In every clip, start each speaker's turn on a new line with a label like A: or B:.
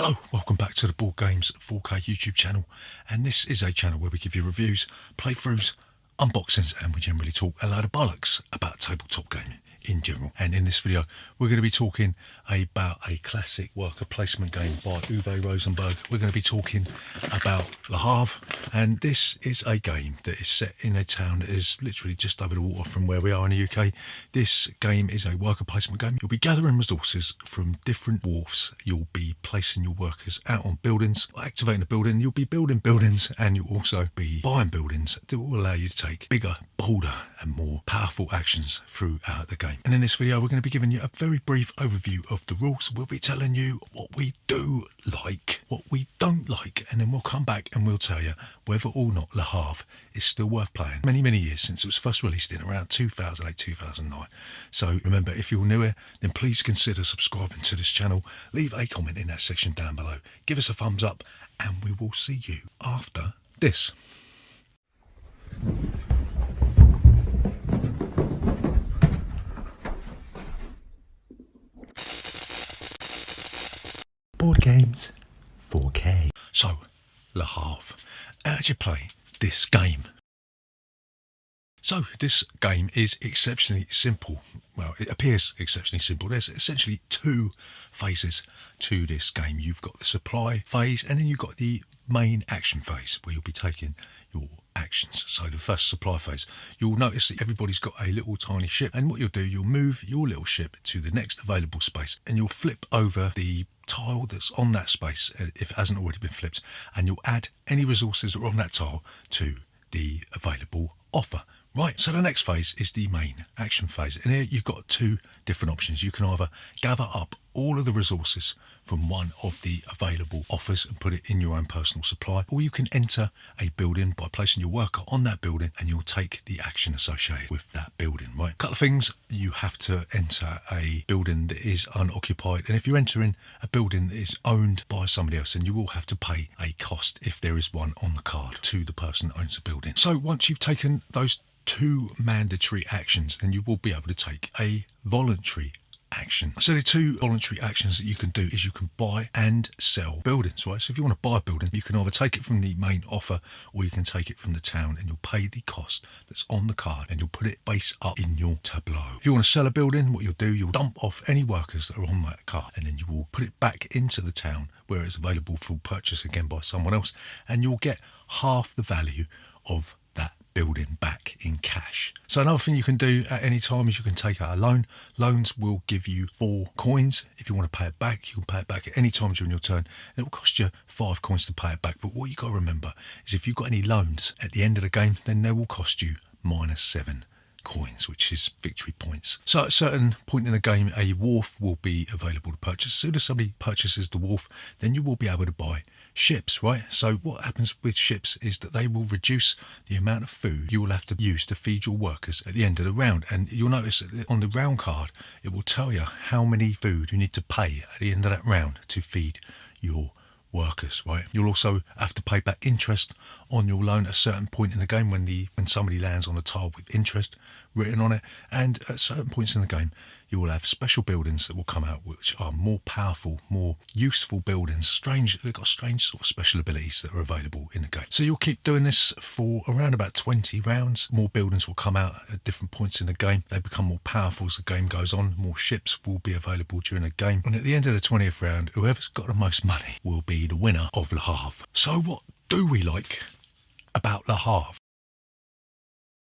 A: Hello, welcome back to the Board Games 4K YouTube channel, and this is a channel where we give you reviews, playthroughs, unboxings, and we generally talk a load of bollocks about tabletop gaming in general. And in this video we're going to be talking about a classic worker placement game by Uwe Rosenberg. We're going to be talking about Le Havre, and this is a game that is set in a town that is literally just over the water from where we are in the UK. This game is a worker placement game. You'll be gathering resources from different wharfs. You'll be placing your workers out on buildings, activating a building. You'll be building buildings, and you'll also be buying buildings that will allow you to take bigger, bolder and more powerful actions throughout the game. And in this video we're going to be giving you a very brief overview of the rules. We'll be telling you what we do like, what we don't like, and then we'll come back and we'll tell you whether or not Le Havre is still worth playing. Many years since it was first released in around 2008-2009. So remember, if you're new here, then please consider subscribing to this channel. Leave a comment in that section down below, give us a thumbs up, and we will see you after this. Board Games 4K. So, Le Havre. How do you play this game? So, this game is exceptionally simple. Well, it appears exceptionally simple. There's essentially two phases to this game. You've got the supply phase, and then you've got the main action phase, where you'll be taking your actions. So the first supply phase, you'll notice that everybody's got a little tiny ship, and what you'll do, you'll move your little ship to the next available space, and you'll flip over the tile that's on that space if it hasn't already been flipped, and you'll add any resources that are on that tile to the available offer. Right, so the next phase is the main action phase, and here you've got two different options. You can either gather up all of the resources from one of the available offers and put it in your own personal supply, or you can enter a building by placing your worker on that building, and you'll take the action associated with that building. Right, a couple of things: you have to enter a building that is unoccupied, and if you're entering a building that is owned by somebody else, then you will have to pay a cost, if there is one on the card, to the person that owns the building. So once you've taken those two mandatory actions, then you will be able to take a voluntary action. So the two voluntary actions that you can do is you can buy and sell buildings, right? So if you want to buy a building, you can either take it from the main offer, or you can take it from the town, and you'll pay the cost that's on the card, and you'll put it base up in your tableau. If you want to sell a building, what you'll do, you'll dump off any workers that are on that card, and then you will put it back into the town where it's available for purchase again by someone else, and you'll get half the value of that building back in cash. So another thing you can do at any time is you can take out a loan. Loans will give you 4 coins. If you want to pay it back, you can pay it back at any time during your turn, and it will cost you 5 coins to pay it back. But what you got to remember is if you've got any loans at the end of the game, then they will cost you -7 coins, which is victory points. So at a certain point in the game, a wharf will be available to purchase. As soon as somebody purchases the wharf, then you will be able to buy ships, right? So what happens with ships is that they will reduce the amount of food you will have to use to feed your workers at the end of the round. And you'll notice that on the round card, it will tell you how many food you need to pay at the end of that round to feed your workers, right? You'll also have to pay back interest on your loan at a certain point in the game when somebody lands on a tile with interest written on it. And at certain points in the game, you will have special buildings that will come out which are more powerful, more useful buildings. They've got strange sort of special abilities that are available in the game. So you'll keep doing this for around about 20 rounds. More buildings will come out at different points in the game. They become more powerful as the game goes on. More ships will be available during the game. And at the end of the 20th round, whoever's got the most money will be the winner of Le Havre. So what do we like about Le Havre?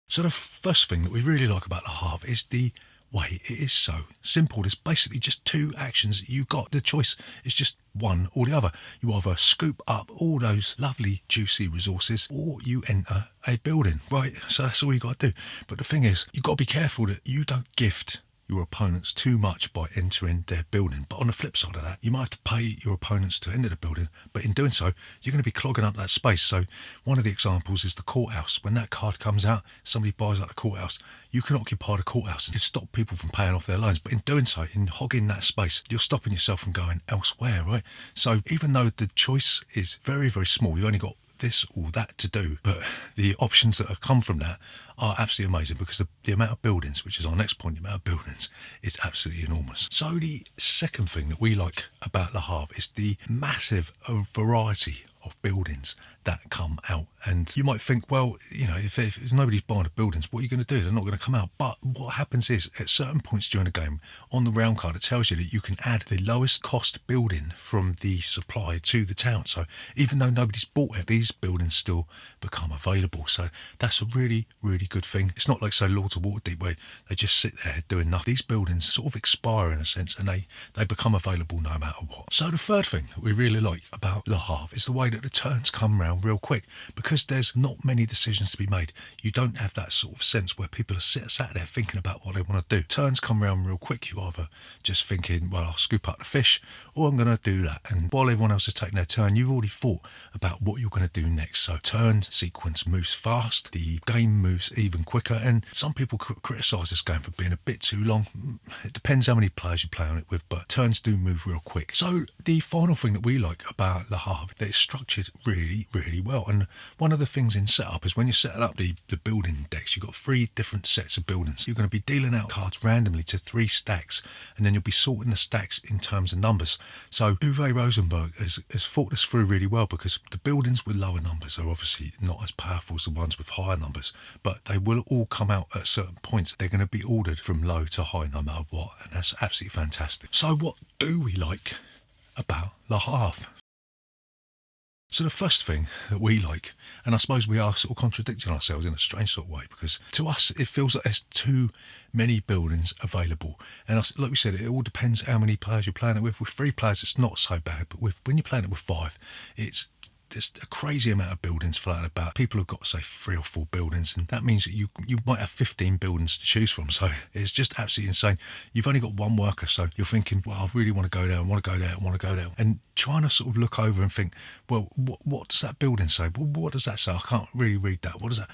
A: So the first thing that we really like about Le Havre is the way it is so simple. There's basically just two actions you got. The choice is just one or the other. You either scoop up all those lovely juicy resources, or you enter a building, right? So that's all you got to do. But the thing is, you've got to be careful that you don't gift your opponents too much by entering their building. But on the flip side of that, you might have to pay your opponents to enter the building, but in doing so, you're going to be clogging up that space. So one of the examples is the courthouse. When that card comes out, somebody buys out the courthouse, you can occupy the courthouse and stop people from paying off their loans. But in doing so, in hogging that space, you're stopping yourself from going elsewhere, right? So even though the choice is very small, you've only got this or that to do, but the options that have come from that are absolutely amazing, because the amount of buildings, which is our next point, the amount of buildings is absolutely enormous. So the second thing that we like about Le Havre is the massive variety of buildings that come out. And you might think, well, you know, if nobody's buying the buildings, what are you going to do? They're not going to come out. But what happens is, at certain points during the game, on the round card, it tells you that you can add the lowest cost building from the supply to the town. So even though nobody's bought it, these buildings still become available. So that's a really, really good thing. It's not like, say, Lords of Waterdeep, where they just sit there doing nothing. These buildings sort of expire in a sense, and they become available no matter what. So the third thing that we really like about Le Havre is the way that the turns come round real quick, because there's not many decisions to be made. You don't have that sort of sense where people are sat there thinking about what they want to do. Turns come round real quick. You either just thinking, well, I'll scoop up the fish, or I'm going to do that. And while everyone else is taking their turn, you've already thought about what you're going to do next. So turn sequence moves fast, the game moves even quicker, and some people criticise this game for being a bit too long. It depends how many players you play on it with, but turns do move real quick. So the final thing that we like about Le Havre, that it's structured really, really well. And one of the things in setup is when you're setting up the building decks, you've got 3 different sets of buildings. You're going to be dealing out cards randomly to 3 stacks, and then you'll be sorting the stacks in terms of numbers. So Uwe Rosenberg has thought this through really well, because the buildings with lower numbers are obviously not as powerful as the ones with higher numbers, but they will all come out at certain points. They're going to be ordered from low to high no matter what, and that's absolutely fantastic. So what do we like about Le Havre? So the first thing that we like, and I suppose we are sort of contradicting ourselves in a strange sort of way, because to us it feels like there's too many buildings available. And like we said, it all depends how many players you're playing it with. With 3 players, it's not so bad, but when you're playing it with 5, there's a crazy amount of buildings floating about. People have got, say, 3 or 4 buildings, and that means that you might have 15 buildings to choose from. So it's just absolutely insane. You've only got 1 worker, so you're thinking, well, I really want to go there, I want to go there, I want to go there. And trying to sort of look over and think, well, what does that building say? Well, what does that say? I can't really read that. What does that...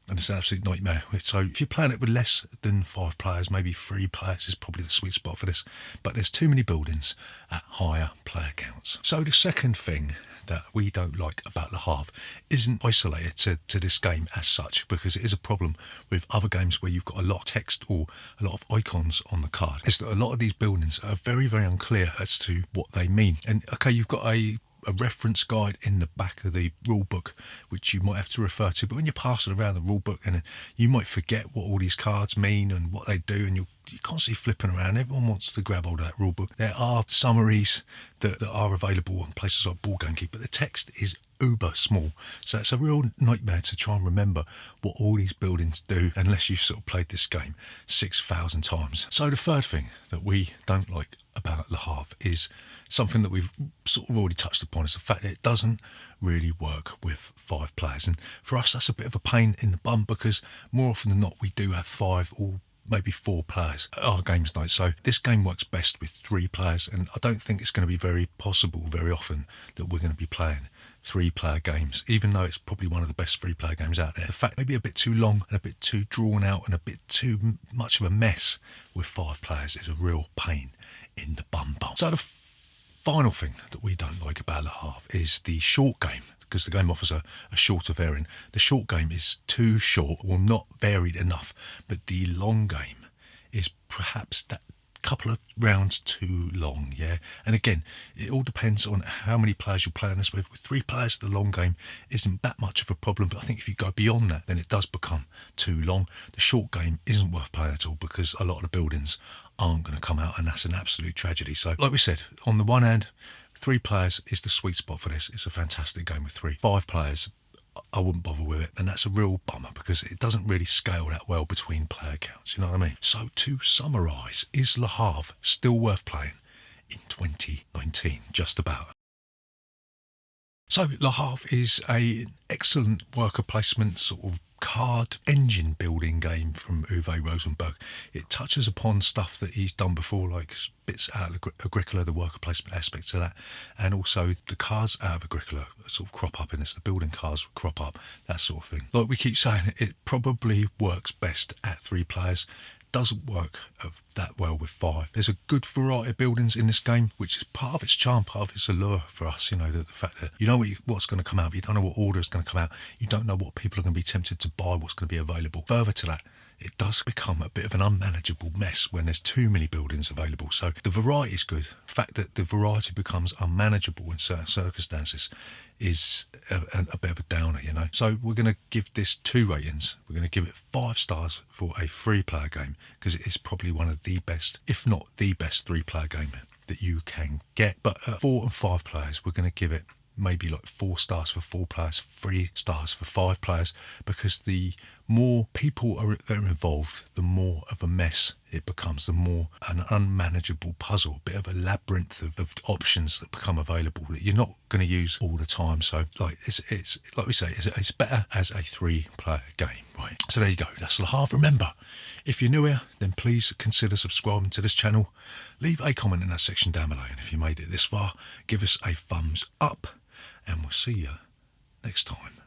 A: And it's an absolute nightmare. So if you're playing it with less than 5 players, maybe 3 players is probably the sweet spot for this. But there's too many buildings at higher player counts. So the second thing that we don't like about Le Havre isn't isolated to this game as such, because it is a problem with other games where you've got a lot of text or a lot of icons on the card. Is that a lot of these buildings are very, very unclear as to what they mean. And okay, you've got a reference guide in the back of the rule book, which you might have to refer to, but when you pass it around the rule book, and you might forget what all these cards mean and what they do, and you're constantly flipping around. Everyone wants to grab hold of that rule book. There are summaries that are available on places like Boardgame Geek, but the text is uber small, so it's a real nightmare to try and remember what all these buildings do unless you've sort of played this game 6,000 times. So the third thing that we don't like about Le Havre is something that we've sort of already touched upon, is the fact that it doesn't really work with 5 players. And for us, that's a bit of a pain in the bum, because more often than not, we do have 5 or maybe 4 players at our games night. So this game works best with 3 players, and I don't think it's going to be very possible very often that we're going to be playing 3-player games, even though it's probably one of the best 3-player games out there. The fact maybe a bit too long and a bit too drawn out and a bit too much of a mess with 5 players is a real pain in the bum. So the final thing that we don't like about Le Havre is the short game, because the game offers a shorter variant. The short game is too short, or not varied enough, but the long game is perhaps that couple of rounds too long, yeah. And again, it all depends on how many players you're playing this with. With 3 players, the long game isn't that much of a problem, but I think if you go beyond that, then it does become too long. The short game isn't worth playing at all, because a lot of the buildings aren't going to come out, and that's an absolute tragedy. So like we said, on the one hand, 3 players is the sweet spot for this. It's a fantastic game with 3. 5 players, I wouldn't bother with it, and that's a real bummer, because it doesn't really scale that well between player counts, you know what I mean? So to summarise, is Le Havre still worth playing in 2019? Just about. So Le Havre is an excellent worker placement sort of card engine building game from Uwe Rosenberg. It touches upon stuff that he's done before, like bits out of Agricola, the worker placement aspects of that, and also the cards out of Agricola sort of crop up in this. The building cards crop up, that sort of thing. Like we keep saying, it probably works best at 3 players. doesn't work that well with 5. There's a good variety of buildings in this game, which is part of its charm, part of its allure for us. You know, the fact that you know what's going to come out, but you don't know what order is going to come out. You don't know what people are going to be tempted to buy, what's going to be available. Further to that, it does become a bit of an unmanageable mess when there's too many buildings available. So the variety is good. The fact that the variety becomes unmanageable in certain circumstances is a bit of a downer, you know. So we're going to give this 2 ratings. We're going to give it 5 stars for a 3-player game, because it is probably one of the best, if not the best, 3-player game that you can get. But at 4 and 5 players, we're going to give it maybe like 4 stars for 4 players, 3 stars for 5 players, because the more people that are involved, the more of a mess it becomes, the more an unmanageable puzzle, a bit of a labyrinth of options that become available that you're not going to use all the time. So like it's like we say, it's better as a 3-player game, right? So there you go, that's Le Havre. Remember, if you're new here, then please consider subscribing to this channel. Leave a comment in that section down below, and if you made it this far, give us a thumbs up, and we'll see you next time.